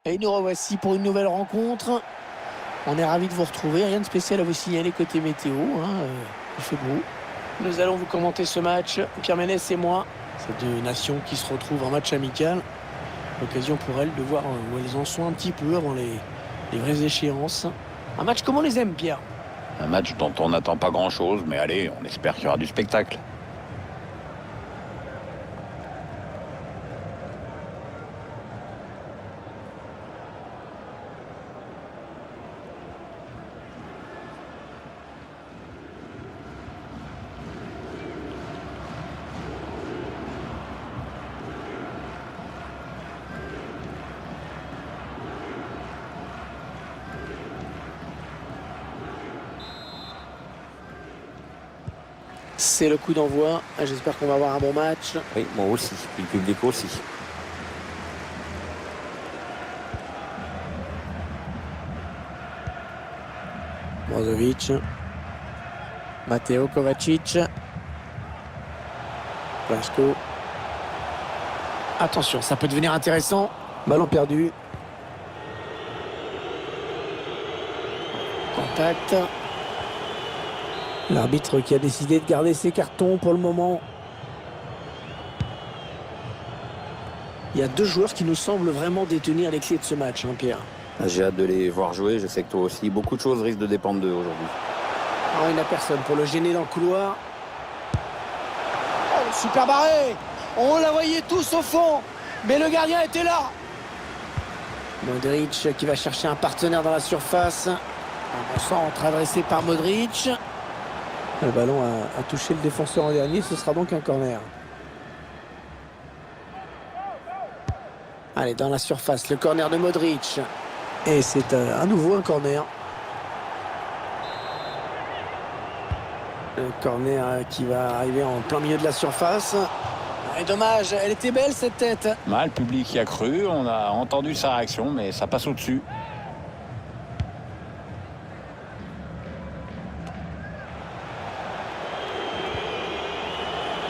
Et nous revoici pour une nouvelle rencontre. On est ravis de vous retrouver. Rien de spécial à vous signaler côté météo. Il fait beau. Nous allons vous commenter ce match, Pierre Ménès et moi. Ces deux nations qui se retrouvent en match amical. L'occasion pour elles de voir où elles en sont un petit peu avant les vraies échéances. Un match comme on les aime, Pierre. Un match dont on n'attend pas grand-chose, mais allez, on espère qu'il y aura du spectacle. C'est le coup d'envoi. J'espère qu'on va avoir un bon match. Oui, moi aussi. Et le public aussi. Brozovic. Matteo Kovacic. Blasco. Attention, ça peut devenir intéressant. Ballon perdu. Contact. L'arbitre qui a décidé de garder ses cartons pour le moment. Il y a deux joueurs qui nous semblent vraiment détenir les clés de ce match, Pierre. J'ai hâte de les voir jouer. Je sais que toi aussi. Beaucoup de choses risquent de dépendre d'eux aujourd'hui. Il n'y a personne pour le gêner dans le couloir. Oh, super barré. On la voyait tous au fond. Mais le gardien était là. Modric qui va chercher un partenaire dans la surface. Un bon centre adressé par Modric. Le ballon a touché le défenseur en dernier. Ce sera donc un corner. Allez, dans la surface, le corner de Modric. Et c'est à nouveau un corner. Le corner qui va arriver en plein milieu de la surface. Et dommage, elle était belle cette tête. Le public y a cru, on a entendu sa réaction, mais ça passe au-dessus.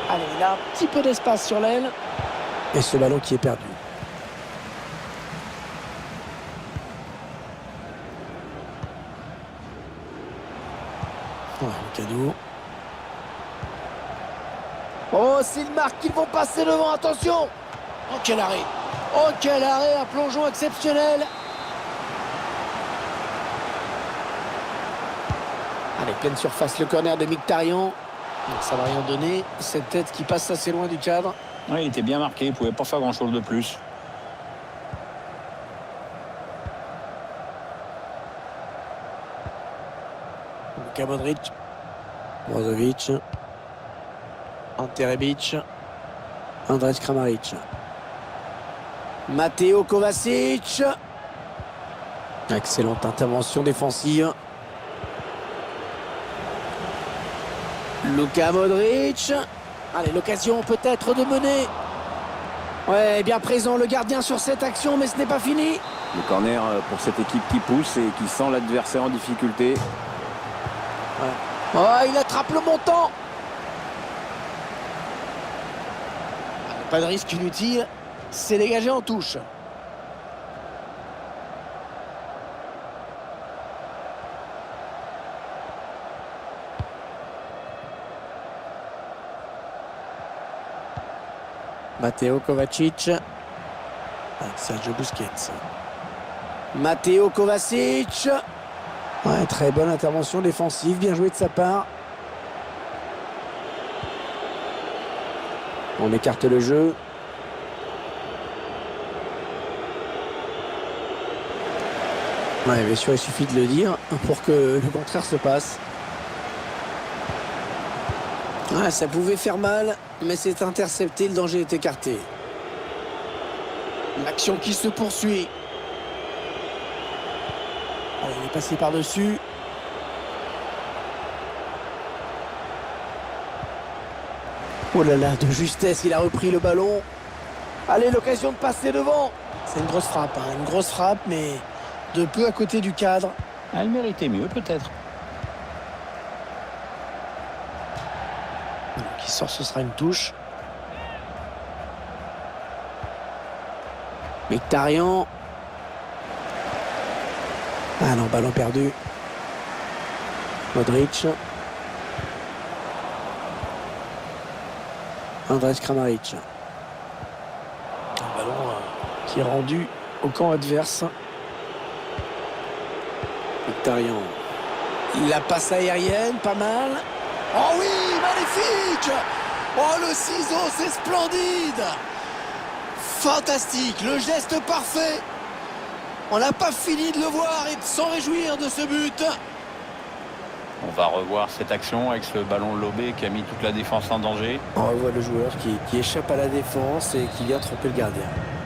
Allez, il a un petit peu d'espace sur l'aile. Et ce ballon qui est perdu. Ouais, le cadeau. Oh, s'ils marquent, ils vont passer devant, attention. Oh, quel arrêt. Oh, quel arrêt, un plongeon exceptionnel. Allez, pleine surface, le corner de Mkhitaryan. Ça va rien donner. Cette tête qui passe assez loin du cadre. Oui, il était bien marqué, il ne pouvait pas faire grand-chose de plus. Luka Modric. Brozovic. Ante Rebic. Andrés Kramaric. Matteo Kovacic. Excellente intervention défensive. Luka Modric. Allez, l'occasion peut-être de mener. Ouais, bien présent le gardien sur cette action, mais ce n'est pas fini. Le corner pour cette équipe qui pousse et qui sent l'adversaire en difficulté. Ouais. Oh, il attrape le montant. Pas de risque inutile. C'est dégagé en touche. Matteo Kovacic. Sergio Busquets. Matteo Kovacic. Ouais, très bonne intervention défensive. Bien joué de sa part. On écarte le jeu. Ouais, bien sûr, il suffit de le dire pour que le contraire se passe. Ouais, ça pouvait faire mal, mais c'est intercepté, le danger est écarté. L'action qui se poursuit. Allez, il est passé par-dessus. Oh là là, de justesse, il a repris le ballon. Allez, l'occasion de passer devant. C'est une grosse frappe, une grosse frappe, mais de peu à côté du cadre. Elle méritait mieux, peut-être. Qui sort, ce sera une touche. Mkhitaryan. Ah non, ballon perdu. Modric. Andrés Kramaric. Un ballon qui est rendu au camp adverse. Mkhitaryan. La passe aérienne, pas mal. Oh oui, magnifique! Oh, le ciseau, c'est splendide! Fantastique, le geste parfait. On n'a pas fini de le voir et de s'en réjouir de ce but. On va revoir cette action avec ce ballon lobé qui a mis toute la défense en danger. On revoit le joueur qui échappe à la défense et qui vient tromper le gardien.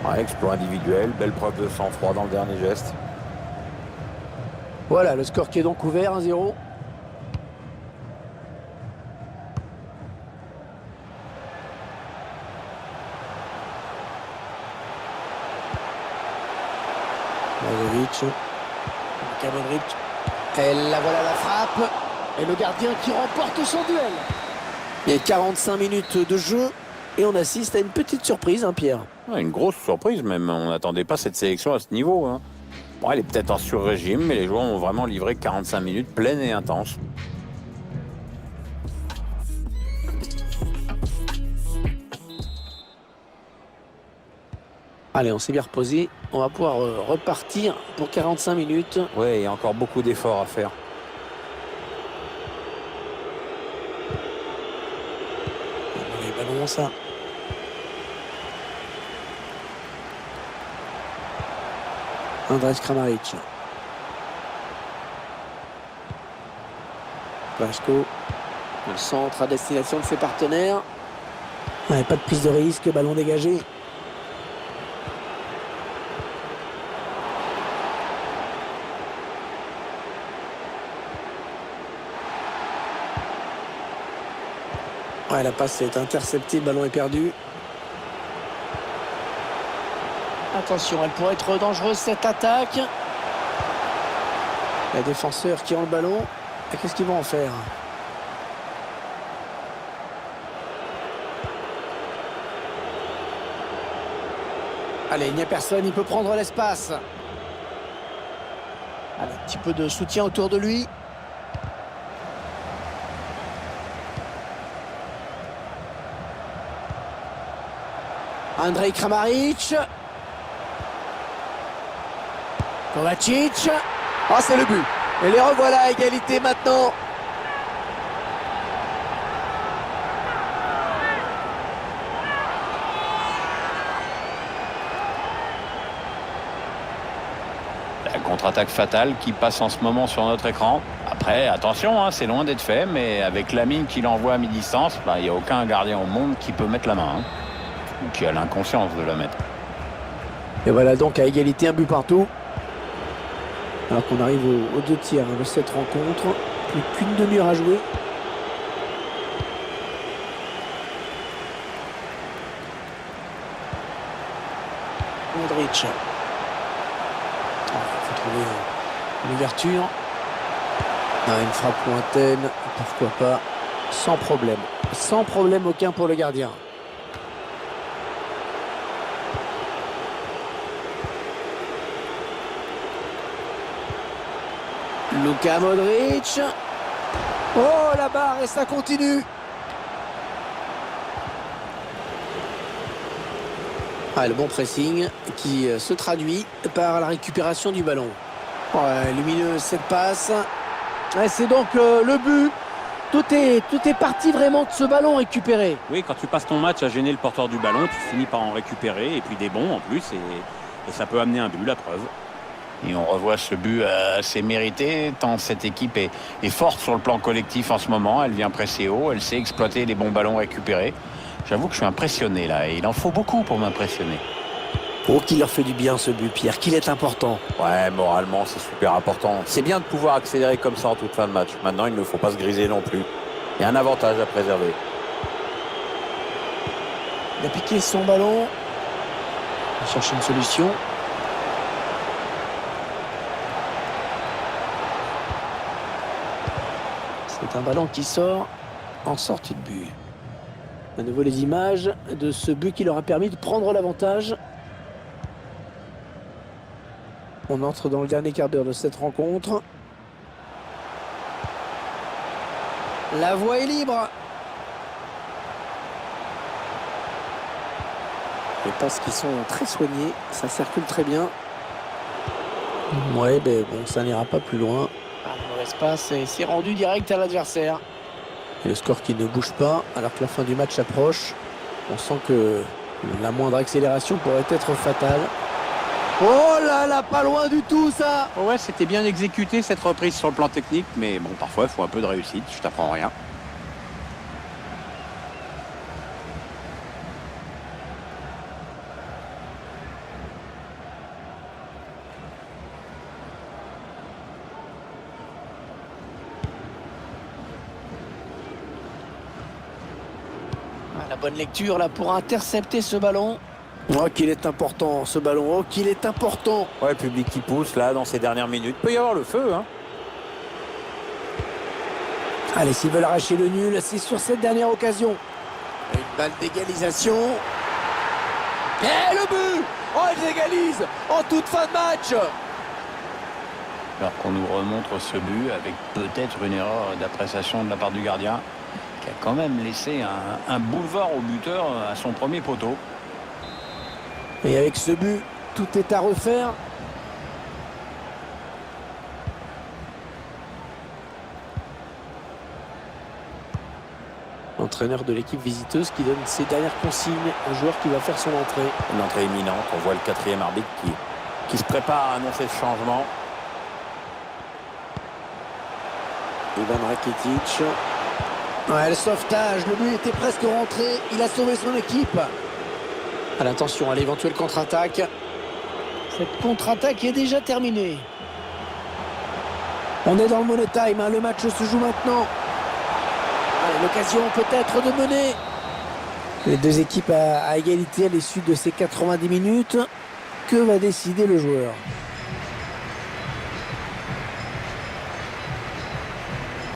Ouais, exploit individuel, belle preuve de sang-froid dans le dernier geste. Voilà, le score qui est donc ouvert, 1-0. Modric. Modric. Et là voilà la frappe. Et le gardien qui remporte son duel. Il y a 45 minutes de jeu. Et on assiste à une petite surprise, hein, Pierre. Ouais, une grosse surprise même, on n'attendait pas cette sélection à ce niveau. Hein. Bon, elle est peut-être en sur-régime, mais les joueurs ont vraiment livré 45 minutes pleines et intenses. Allez, on s'est bien reposé. On va pouvoir repartir pour 45 minutes. Ouais, il y a encore beaucoup d'efforts à faire. Les ballons, ça. Andrés Kramaric. Vasco. Le centre à destination de ses partenaires. Ouais, pas de prise de risque, ballon dégagé. Ouais, la passe est interceptée, le ballon est perdu. Attention, elle pourrait être dangereuse cette attaque. Les défenseurs qui ont le ballon. Et qu'est-ce qu'ils vont en faire? Allez, il n'y a personne, il peut prendre l'espace. Allez, un petit peu de soutien autour de lui. Andrej Kramaric. Kovacic. Oh, c'est le but. Et les revoilà à égalité maintenant. La contre-attaque fatale qui passe en ce moment sur notre écran. Après, attention, hein, c'est loin d'être fait, mais avec Lamine qui l'envoie à mi-distance, il n'y a aucun gardien au monde qui peut mettre la main. Hein, ou qui a l'inconscience de la mettre. Et voilà donc à égalité, un but partout. Alors qu'on arrive aux 2 tiers de cette rencontre. Plus qu'une demi-heure à jouer. Modric. Il faut trouver une ouverture. Une frappe lointaine, pourquoi pas. Sans problème. Sans problème aucun pour le gardien. Luka Modric. Oh, la barre et ça continue. Ah, le bon pressing qui se traduit par la récupération du ballon. Ouais, lumineuse cette passe. Ouais, c'est donc le but. Tout est parti vraiment de ce ballon récupéré. Oui, quand tu passes ton match à gêner le porteur du ballon, tu finis par en récupérer, et puis des bons en plus, et ça peut amener un but, la preuve. Et on revoit ce but assez mérité, tant cette équipe est forte sur le plan collectif en ce moment. Elle vient presser haut, elle sait exploiter les bons ballons récupérés. J'avoue que je suis impressionné là, et il en faut beaucoup pour m'impressionner. Oh, qu'il leur fait du bien ce but, Pierre, qu'il est important. Ouais, moralement, c'est super important. C'est bien de pouvoir accélérer comme ça en toute fin de match. Maintenant, il ne faut pas se griser non plus. Il y a un avantage à préserver. Il a piqué son ballon. Il cherche une solution. C'est un ballon qui sort en sortie de but. À nouveau les images de ce but qui leur a permis de prendre l'avantage. On entre dans le dernier quart d'heure de cette rencontre. La voie est libre. Les passes qui sont très soignées, ça circule très bien. Ouais, ben bon, ça n'ira pas plus loin. Mauvaise passe et c'est rendu direct à l'adversaire. Et le score qui ne bouge pas alors que la fin du match approche. On sent que la moindre accélération pourrait être fatale. Oh là là, pas loin du tout ça. Ouais, c'était bien exécuté cette reprise sur le plan technique, mais bon, parfois il faut un peu de réussite, je t'apprends rien. La bonne lecture là pour intercepter ce ballon. Oh qu'il est important ce ballon, oh qu'il est important. Ouais, le public qui pousse là dans ces dernières minutes. Peut y avoir le feu, hein. Allez, s'ils veulent arracher le nul, c'est sur cette dernière occasion. Une balle d'égalisation. Et le but. Oh, ils égalisent en toute fin de match. Alors qu'on nous remontre ce but avec peut-être une erreur d'appréciation de la part du gardien, qui a quand même laissé un boulevard au buteur à son premier poteau. Et avec ce but, tout est à refaire. L'entraîneur de l'équipe visiteuse qui donne ses dernières consignes au joueur qui va faire son entrée. Une entrée imminente. On voit le quatrième arbitre qui se prépare à annoncer le changement. Ivan Rakitic. Ouais, le sauvetage, le but était presque rentré. Il a sauvé son équipe. Attention à l'éventuelle contre-attaque. Cette contre-attaque est déjà terminée. On est dans le money time, hein. Le match se joue maintenant. Allez, l'occasion peut-être de mener. Les deux équipes à égalité à l'issue de ces 90 minutes. Que va décider le joueur ?